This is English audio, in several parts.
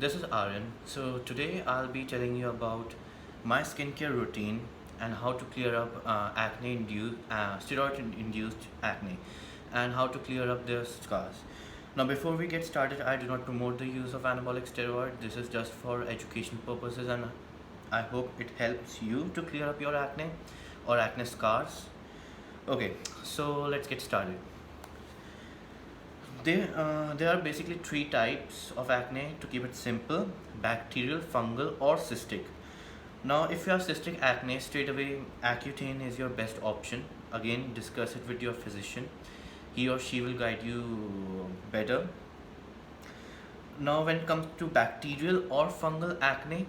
this is Aryan. So today I'll be telling you about my skincare routine and how to clear up steroid-induced acne, and how to clear up their scars. Now, before we get started, I do not promote the use of anabolic steroid. This is just for education purposes, and I hope it helps you to clear up your acne or acne scars. Okay, so let's get started. There are basically three types of acne to keep it simple: bacterial, fungal, or cystic. Now, if you have cystic acne, straight away Accutane is your best option. Again, discuss it with your physician. He or she will guide you better. Now, when it comes to bacterial or fungal acne,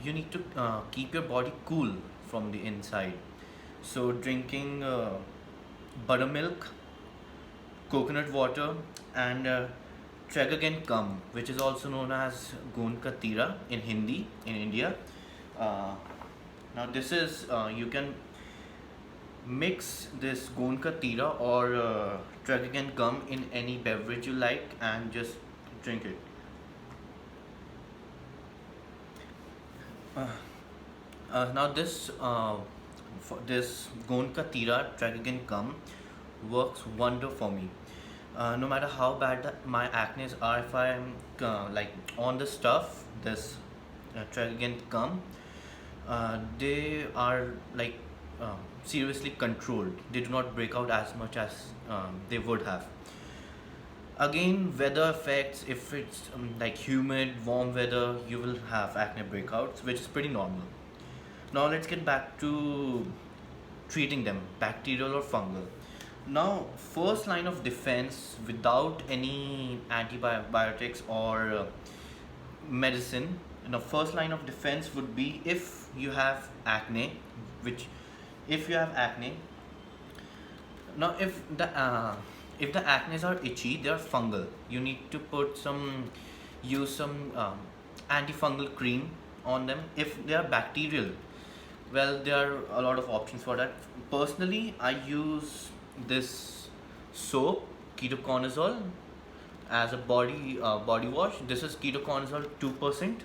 you need to keep your body cool from the inside. So, drinking buttermilk, coconut water, and Tregagen gum, which is also known as Gond Katira in Hindi in India. Uh, Now, this is you can mix this Gond Katira or Tregagen gum in any beverage you like and just drink it. Uh, Now, this Gond Katira Tregagen gum works wonder for me. No matter how bad my acne are, if I'm like on the stuff, this Tregagen gum, they are like seriously controlled. They do not break out as much as they would have. Again, weather effects. If it's like humid, warm weather, you will have acne breakouts, which is pretty normal. Now let's get back to treating them, bacterial or fungal. Now, first line of defense without any antibiotics or medicine. First line of defense would be if you have acne, which if you have acne. Now, if the acne are itchy, they are fungal. You need to use some antifungal cream on them. If they are bacterial, well, there are a lot of options for that. Personally, I use this soap, ketoconazole, as a body wash. This is ketoconazole 2%.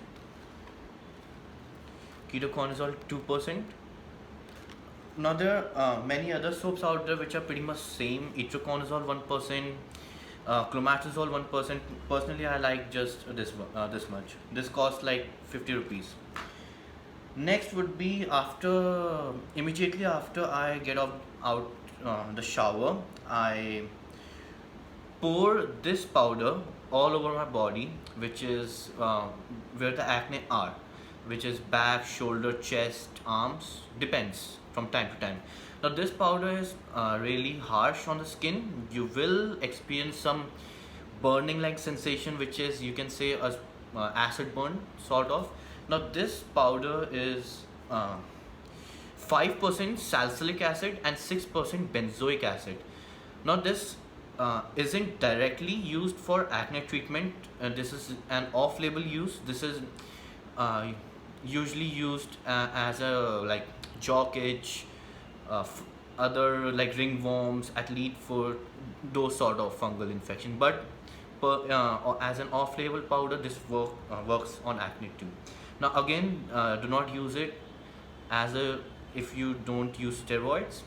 Ketoconazole 2%. Now there are many other soaps out there which are pretty much same. Itraconazole 1%, clomatazole 1%. Personally, I like just this much. This costs like 50 rupees. Next would be immediately after I get out the shower, I pour this powder all over my body, which is where the acne are, which is back, shoulder, chest, arms, depends from time to time. Now this powder is really harsh on the skin. You will experience some burning like sensation, which is, you can say, a acid burn sort of. Now this powder is 5% salicylic acid and 6% benzoic acid. Now this isn't directly used for acne treatment. This is an off-label use. This is usually used as a like jock itch, other like ringworms, athlete foot, those sort of fungal infection. But as an off-label powder, this works on acne too. Now again, do not use it if you don't use steroids.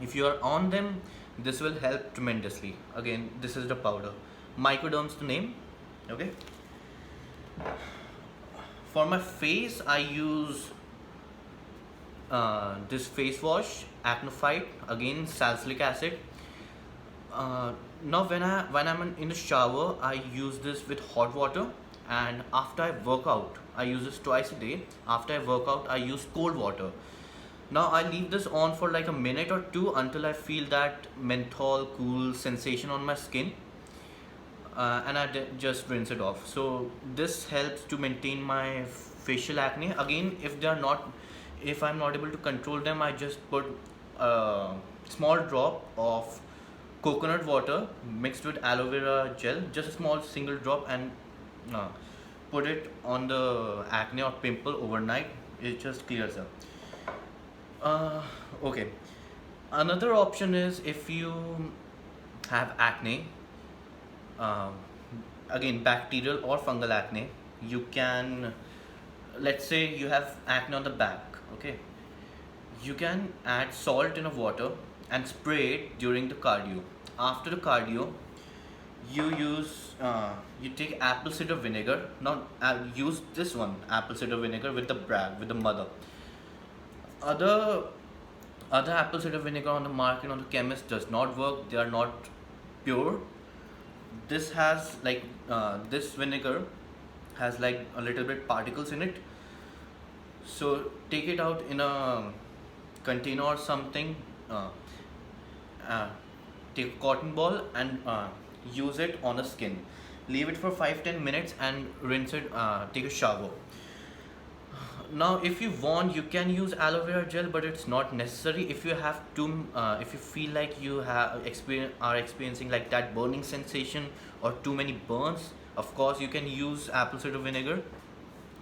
If you are on them, this will help tremendously. Again, this is the powder. Microderm's the name. Okay. For my face, I use this face wash, Acne Fight. Again, salicylic acid. Now, when I'm in the shower, I use this with hot water, and after I work out, I use this twice a day. After I work out, I use cold water. Now I leave this on for like a minute or two until I feel that menthol cool sensation on my skin, and I just rinse it off. So this helps to maintain my facial acne. Again, if I'm not able to control them, I just put a small drop of coconut water mixed with aloe vera gel, just a small single drop, and put it on the acne or pimple overnight. It just clears up. Okay. Another option is if you have acne, uh, again bacterial or fungal acne, you can, let's say you have acne on the back, okay, you can add salt in a water and spray it during the cardio. After the cardio, you use you take apple cider vinegar. Not use this one, apple cider vinegar with the brag, with the mother. Other other apple cider vinegar on the market, on the chemist, does not work. They are not pure. This has like this vinegar has like a little bit particles in it. So take it out in a container or something. Uh, Take a cotton ball and use it on the skin. Leave it for 5-10 minutes and rinse it. Take a shower. Now, if you want, you can use aloe vera gel, but it's not necessary. If you have if you feel like you are experiencing like that burning sensation or too many burns, of course you can use apple cider vinegar,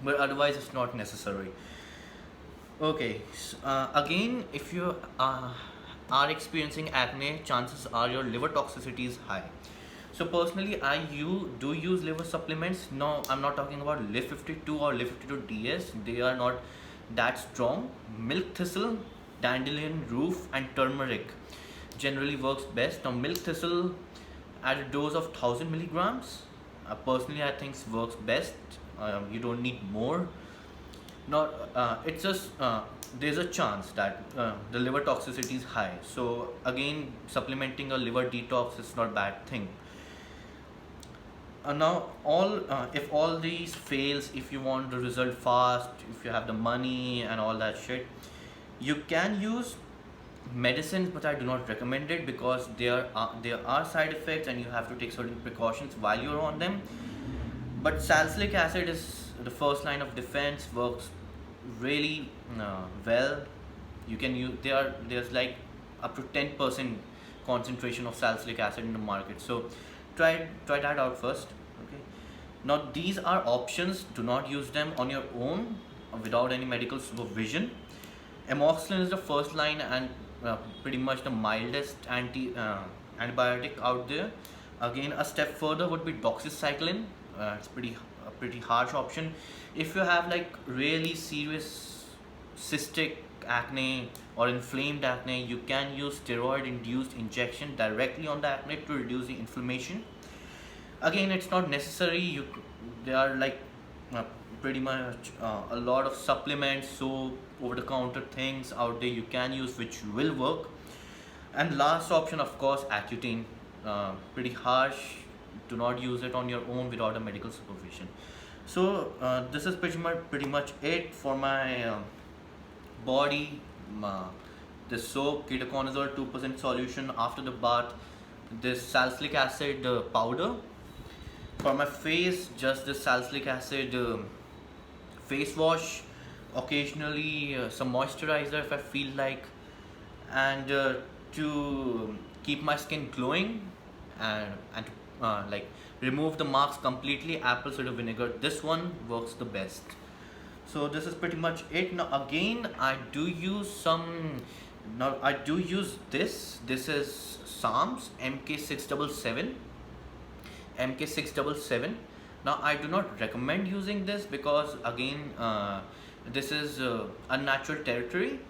but otherwise it's not necessary. Okay, again, if you are experiencing acne, chances are your liver toxicity is high. So personally, you do use liver supplements. No, I'm not talking about Liv 52 or Liv 52 DS. They are not that strong. Milk thistle, dandelion roof, and turmeric generally works best. Now, milk thistle at a dose of 1000 milligrams. Personally, I think works best. You don't need more. Not it's just there's a chance that the liver toxicity is high. So again, supplementing a liver detox is not a bad thing. Now all if all these fails, if you want the result fast, if you have the money and all that shit, you can use medicines, but I do not recommend it because there are side effects and you have to take certain precautions while you're on them. But salicylic acid is the first line of defense, works really well. You can use there's like up to 10% concentration of salicylic acid in the market. So try that out first. Okay. Now these are options. Do not use them on your own without any medical supervision. Amoxicillin is the first line and pretty much the mildest antibiotic out there. Again, a step further would be doxycycline. It's a pretty harsh option. If you have like really serious cystic acne or inflamed acne, you can use steroid induced injection directly on the acne to reduce the inflammation. Again, it's not necessary. There are like pretty much a lot of supplements, so over the counter things out there you can use, which will work. And last option, of course, Accutane. Pretty harsh. Do not use it on your own without a medical supervision. So this is pretty much it for my body. This soap, ketoconazole 2% solution after the bath, this salicylic acid powder. For my face, just this salicylic acid face wash, occasionally some moisturizer if I feel like, and to keep my skin glowing and to like remove the marks completely, apple cider vinegar. This one works the best. So this is pretty much it. Now again, I do use this is Psalms MK677. Now I do not recommend using this because again this is unnatural territory,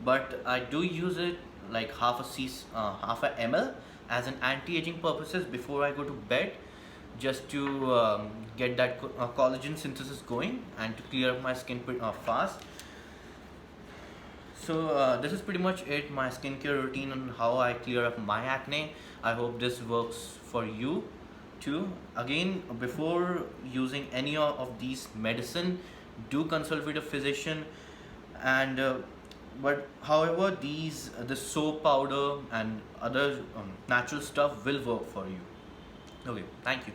but I do use it like half a ml as an anti-aging purposes before I go to bed, just to get that collagen synthesis going and to clear up my skin fast. So this is pretty much it, my skincare routine and how I clear up my acne. I hope this works for you too. Again, before using any of these medicine, do consult with a physician. And but however, the soap powder and other natural stuff will work for you. Okay, thank you.